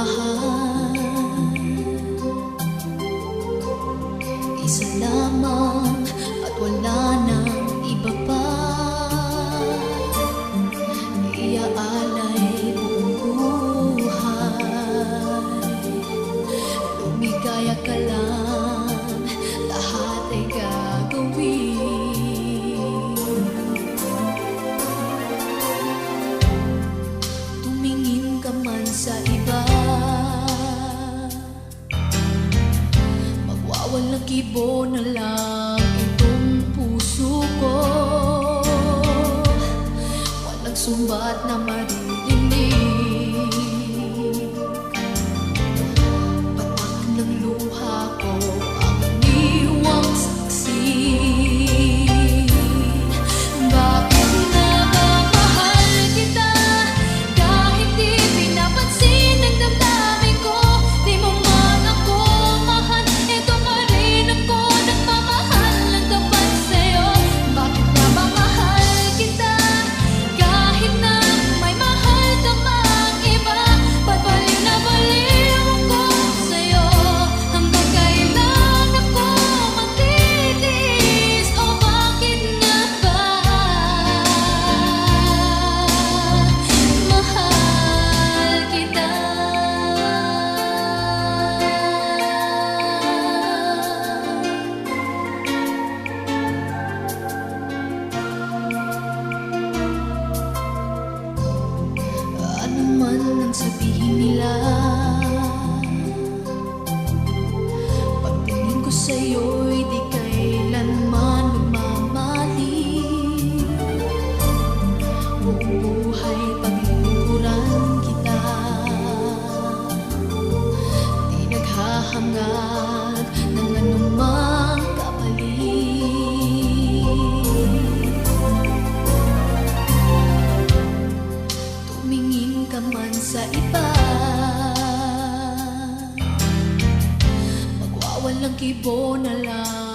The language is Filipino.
mahal, isa lamang at wala nang iba pa. Iaalay buong buhay, lumigaya ka lang, lahat ay gagawin. Tumingin ka man sa iba, magwawalang kibo na lang itong puso ko. Walang sumbat na maririnig, patak ng luha ko ang iniwang saksi. Bakit na ba mahal kita, kahit di pinapansin ang damdamin ko? Di mo man ako mahal, eto pa rin ako nagmamahal ng tapat sa'yo. Bakit na ba mahal kita, kahit na may mahal ka mang iba? Babaliw na baliw ako sa'yo, hanggang kailan ako magtitiis? O bakit nga ba mahal kita? Ano man ang sabihin nila, pagtingin ko sa'yo'y di kailanman magmamali. Buong buhay paglilingkuran kita, di naghahangad ng anumang kapalit. Tumingin ka man sa iba, magwawalang kibo na lang